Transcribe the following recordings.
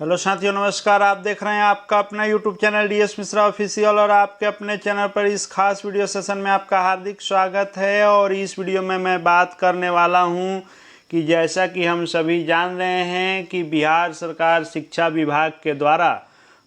Hello साथियों, नमस्कार। आप देख रहे हैं आपका अपना YouTube channel DS Mishra official और आपके अपने चैनल पर इस खास वीडियो सेशन में आपका हार्दिक स्वागत है। और इस वीडियो में मैं बात करने वाला हूं कि जैसा कि हम सभी जान रहे हैं कि बिहार सरकार शिक्षा विभाग के द्वारा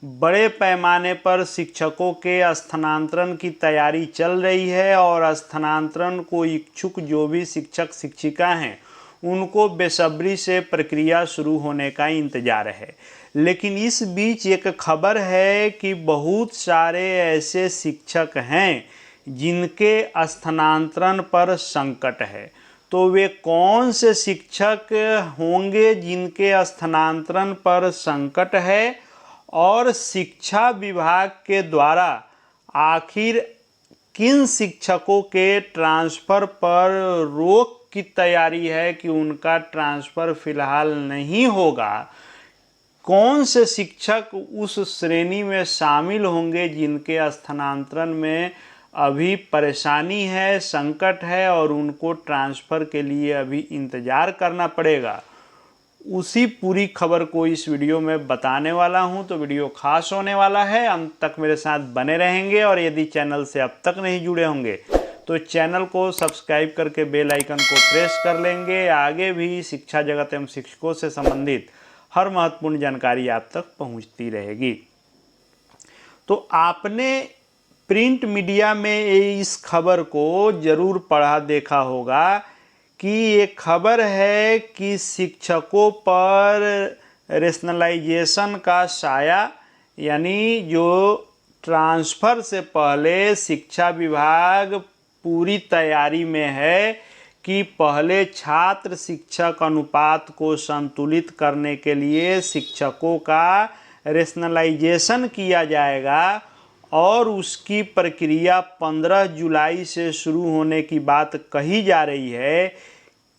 बड़े पैमाने पर शिक्षकों के स्थानांतरण की तैयारी चल रही है और स्थानांतरण को इच्छुक जो भी शिक्षक शिक्षिका हैं उनको बेसब्री से प्रक्रिया शुरू होने का इंतज़ार है। लेकिन इस बीच एक खबर है कि बहुत सारे ऐसे शिक्षक हैं जिनके स्थानांतरण पर संकट है। तो वे कौन से शिक्षक होंगे जिनके स्थानांतरण पर संकट है और शिक्षा विभाग के द्वारा आखिर किन शिक्षकों के ट्रांसफ़र पर रोक की तैयारी है कि उनका ट्रांसफ़र फिलहाल नहीं होगा। कौन से शिक्षक उस श्रेणी में शामिल होंगे जिनके स्थानांतरण में अभी परेशानी है, संकट है और उनको ट्रांसफ़र के लिए अभी इंतज़ार करना पड़ेगा, उसी पूरी खबर को इस वीडियो में बताने वाला हूं। तो वीडियो खास होने वाला है, अंत तक मेरे साथ बने रहेंगे। और यदि चैनल से अब तक नहीं जुड़े होंगे तो चैनल को सब्सक्राइब करके बेल आइकन को प्रेस कर लेंगे। आगे भी शिक्षा जगत एवं शिक्षकों से संबंधित हर महत्वपूर्ण जानकारी आप तक पहुंचती रहेगी। तो आपने प्रिंट मीडिया में इस खबर को जरूर पढ़ा देखा होगा कि ये खबर है कि शिक्षकों पर रेशनलाइजेशन का साया, यानी जो ट्रांसफ़र से पहले शिक्षा विभाग पूरी तैयारी में है कि पहले छात्र शिक्षक अनुपात को संतुलित करने के लिए शिक्षकों का रेशनलाइजेशन किया जाएगा और उसकी प्रक्रिया 15 जुलाई से शुरू होने की बात कही जा रही है।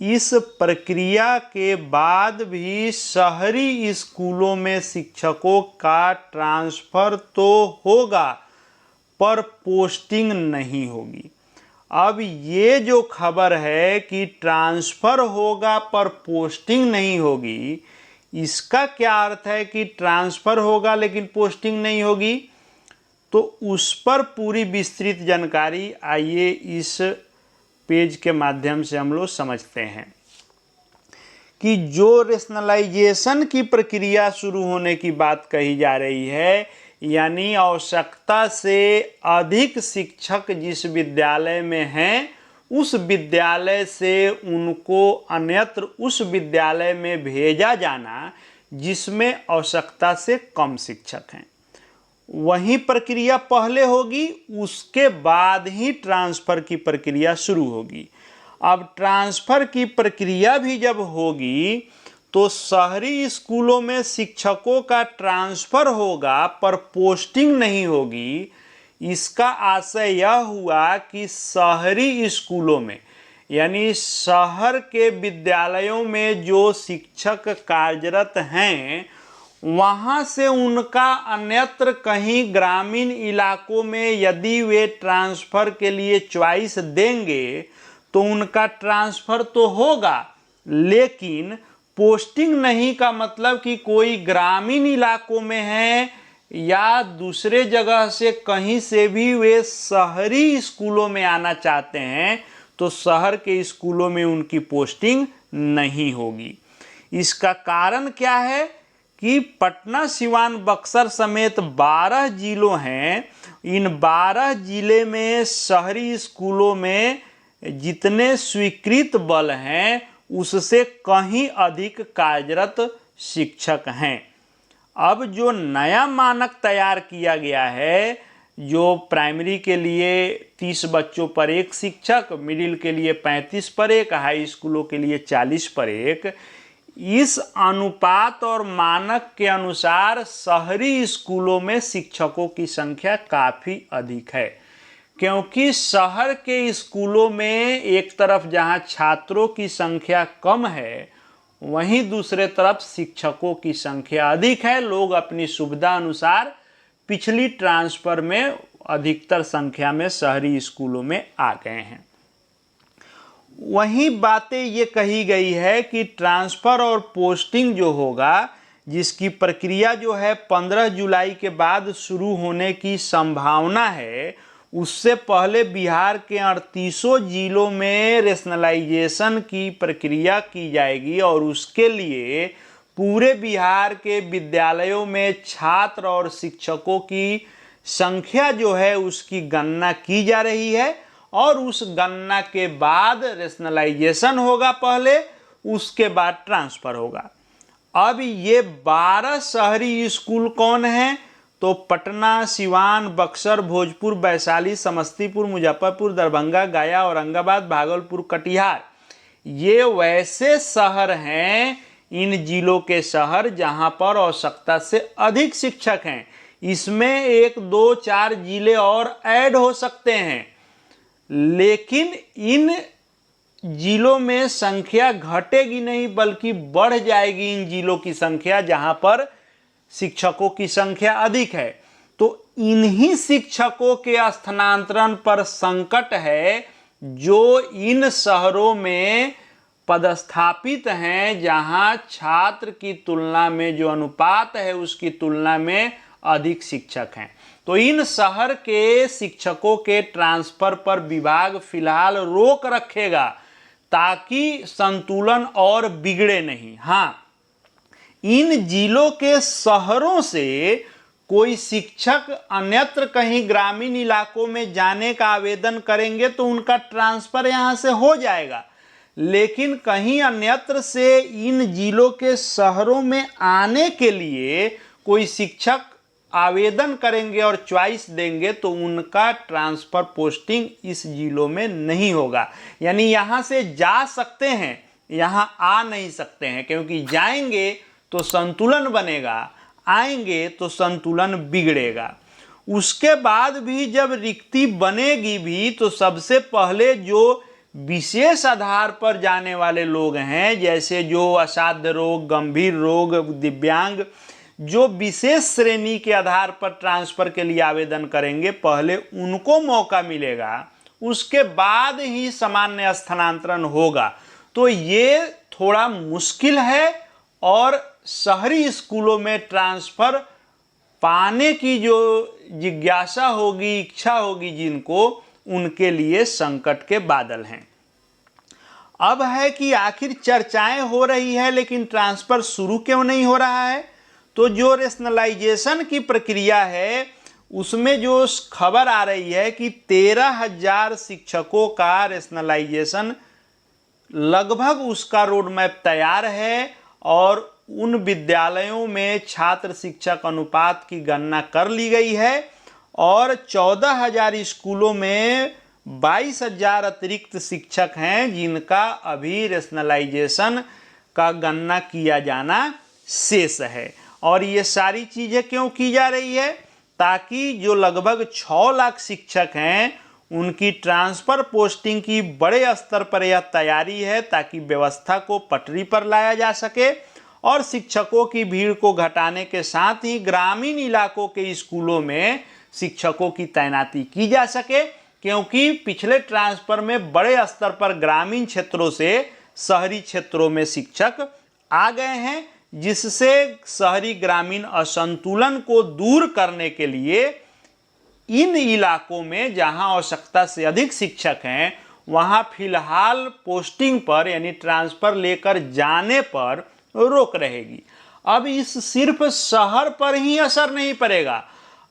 इस प्रक्रिया के बाद भी शहरी स्कूलों में शिक्षकों का ट्रांसफ़र तो होगा पर पोस्टिंग नहीं होगी। अब ये जो खबर है कि ट्रांसफ़र होगा पर पोस्टिंग नहीं होगी, इसका क्या अर्थ है कि ट्रांसफ़र होगा लेकिन पोस्टिंग नहीं होगी? तो उस पर पूरी विस्तृत जानकारी आइए इस पेज के माध्यम से हम लोग समझते हैं कि जो रेशनलाइजेशन की प्रक्रिया शुरू होने की बात कही जा रही है, यानी आवश्यकता से अधिक शिक्षक जिस विद्यालय में हैं उस विद्यालय से उनको अन्यत्र उस विद्यालय में भेजा जाना जिसमें आवश्यकता से कम शिक्षक हैं, वही प्रक्रिया पहले होगी, उसके बाद ही ट्रांसफ़र की प्रक्रिया शुरू होगी। अब ट्रांसफ़र की प्रक्रिया भी जब होगी तो शहरी स्कूलों में शिक्षकों का ट्रांसफ़र होगा पर पोस्टिंग नहीं होगी। इसका आशय यह हुआ कि शहरी स्कूलों में, यानी शहर के विद्यालयों में जो शिक्षक कार्यरत हैं वहाँ से उनका अन्यत्र कहीं ग्रामीण इलाकों में यदि वे ट्रांसफ़र के लिए चॉइस देंगे तो उनका ट्रांसफ़र तो होगा, लेकिन पोस्टिंग नहीं का मतलब कि कोई ग्रामीण इलाकों में है या दूसरे जगह से कहीं से भी वे शहरी स्कूलों में आना चाहते हैं तो शहर के स्कूलों में उनकी पोस्टिंग नहीं होगी। इसका कारण क्या है कि पटना, सिवान, बक्सर समेत 12 जिलों हैं। इन 12 जिले में शहरी स्कूलों में जितने स्वीकृत बल हैं उससे कहीं अधिक कार्यरत शिक्षक हैं। अब जो नया मानक तैयार किया गया है, जो प्राइमरी के लिए 30 बच्चों पर एक शिक्षक, मिडिल के लिए 35 पर एक, हाई स्कूलों के लिए 40 पर एक, इस अनुपात और मानक के अनुसार शहरी स्कूलों में शिक्षकों की संख्या काफ़ी अधिक है, क्योंकि शहर के स्कूलों में एक तरफ जहां छात्रों की संख्या कम है वहीं दूसरे तरफ शिक्षकों की संख्या अधिक है। लोग अपनी सुविधा अनुसार पिछली ट्रांसफ़र में अधिकतर संख्या में शहरी स्कूलों में आ गए हैं। वहीं बातें ये कही गई है कि ट्रांसफ़र और पोस्टिंग जो होगा जिसकी प्रक्रिया जो है 15 जुलाई के बाद शुरू होने की संभावना है, उससे पहले बिहार के 38 जिलों में रेशनलाइजेशन की प्रक्रिया की जाएगी और उसके लिए पूरे बिहार के विद्यालयों में छात्र और शिक्षकों की संख्या जो है उसकी गणना की जा रही है और उस गणना के बाद रेशनलाइजेशन होगा पहले, उसके बाद ट्रांसफ़र होगा। अब ये 12 शहरी स्कूल कौन हैं? तो पटना, सिवान, बक्सर, भोजपुर, वैशाली, समस्तीपुर, मुजफ्फरपुर, दरभंगा, गया, औरंगाबाद, भागलपुर, कटिहार, ये वैसे शहर हैं, इन जिलों के शहर जहां पर आवश्यकता से अधिक शिक्षक हैं। इसमें 1, 2, 4 जिले और ऐड हो सकते हैं, लेकिन इन जिलों में संख्या घटेगी नहीं बल्कि बढ़ जाएगी। इन जिलों की संख्या जहां पर शिक्षकों की संख्या अधिक है, तो इन्हीं शिक्षकों के स्थानांतरण पर संकट है जो इन शहरों में पदस्थापित हैं, जहां छात्र की तुलना में जो अनुपात है उसकी तुलना में अधिक शिक्षक हैं। तो इन शहर के शिक्षकों के ट्रांसफर पर विभाग फिलहाल रोक रखेगा ताकि संतुलन और बिगड़े नहीं। हाँ, इन जिलों के शहरों से कोई शिक्षक अन्यत्र कहीं ग्रामीण इलाकों में जाने का आवेदन करेंगे तो उनका ट्रांसफर यहाँ से हो जाएगा, लेकिन कहीं अन्यत्र से इन जिलों के शहरों में आने के लिए कोई शिक्षक आवेदन करेंगे और चॉइस देंगे तो उनका ट्रांसफ़र पोस्टिंग इस जिलों में नहीं होगा। यानी यहाँ से जा सकते हैं, यहाँ आ नहीं सकते हैं, क्योंकि जाएंगे तो संतुलन बनेगा, आएंगे तो संतुलन बिगड़ेगा। उसके बाद भी जब रिक्ति बनेगी भी तो सबसे पहले जो विशेष आधार पर जाने वाले लोग हैं, जैसे जो असाध्य रोग, गंभीर रोग, दिव्यांग, जो विशेष श्रेणी के आधार पर ट्रांसफ़र के लिए आवेदन करेंगे, पहले उनको मौका मिलेगा, उसके बाद ही सामान्य स्थानांतरण होगा। तो ये थोड़ा मुश्किल है और शहरी स्कूलों में ट्रांसफ़र पाने की जो जिज्ञासा होगी, इच्छा होगी जिनको, उनके लिए संकट के बादल हैं। अब है कि आखिर चर्चाएं हो रही है लेकिन ट्रांसफ़र शुरू क्यों नहीं हो रहा है? तो जो रेशनलाइजेशन की प्रक्रिया है उसमें जो खबर आ रही है कि 13,000 शिक्षकों का रेशनलाइजेशन लगभग उसका रोड मैप तैयार है और उन विद्यालयों में छात्र शिक्षक अनुपात की गणना कर ली गई है और 14,000 स्कूलों में 22,000 अतिरिक्त शिक्षक हैं जिनका अभी रेशनलाइजेशन का गणना किया जाना शेष है। और ये सारी चीज़ें क्यों की जा रही है? ताकि जो लगभग 6 लाख शिक्षक हैं उनकी ट्रांसफ़र पोस्टिंग की बड़े स्तर पर यह तैयारी है ताकि व्यवस्था को पटरी पर लाया जा सके और शिक्षकों की भीड़ को घटाने के साथ ही ग्रामीण इलाकों के स्कूलों में शिक्षकों की तैनाती की जा सके, क्योंकि पिछले ट्रांसफ़र में बड़े स्तर पर ग्रामीण क्षेत्रों से शहरी क्षेत्रों में शिक्षक आ गए हैं, जिससे शहरी ग्रामीण असंतुलन को दूर करने के लिए इन इलाकों में जहां आवश्यकता से अधिक शिक्षक हैं वहां फिलहाल पोस्टिंग पर यानी ट्रांसफ़र लेकर जाने पर रोक रहेगी। अब इस सिर्फ शहर पर ही असर नहीं पड़ेगा,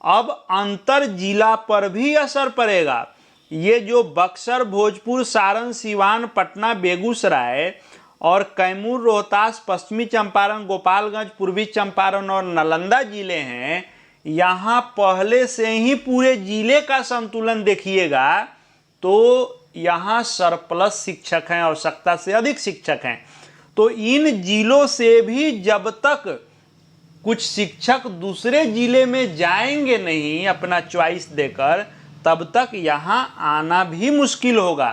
अब अंतर जिला पर भी असर पड़ेगा। ये जो बक्सर, भोजपुर, सारण, सिवान, पटना, बेगूसराय और कैमूर, रोहतास, पश्चिमी चंपारण, गोपालगंज, पूर्वी चंपारण और नालंदा जिले हैं, यहाँ पहले से ही पूरे जिले का संतुलन देखिएगा तो यहाँ सरप्लस शिक्षक हैं, आवश्यकता से अधिक शिक्षक हैं। तो इन जिलों से भी जब तक कुछ शिक्षक दूसरे जिले में जाएंगे नहीं अपना चॉइस देकर, तब तक यहाँ आना भी मुश्किल होगा।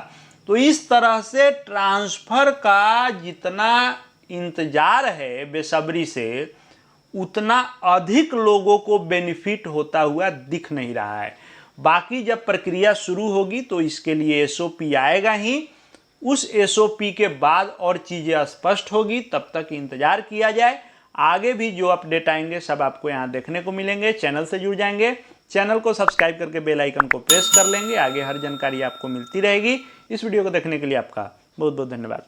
तो इस तरह से ट्रांसफ़र का जितना इंतज़ार है बेसब्री से, उतना अधिक लोगों को बेनिफिट होता हुआ दिख नहीं रहा है। बाकी जब प्रक्रिया शुरू होगी तो इसके लिए एसओपी आएगा ही, उस एसओपी के बाद और चीज़ें स्पष्ट होगी, तब तक इंतज़ार किया जाए। आगे भी जो अपडेट आएंगे सब आपको यहाँ देखने को मिलेंगे। चैनल से जुड़ जाएंगे, चैनल को सब्सक्राइब करके बेल आइकन को प्रेस कर लेंगे, आगे हर जानकारी आपको मिलती रहेगी। इस वीडियो को देखने के लिए आपका बहुत बहुत धन्यवाद।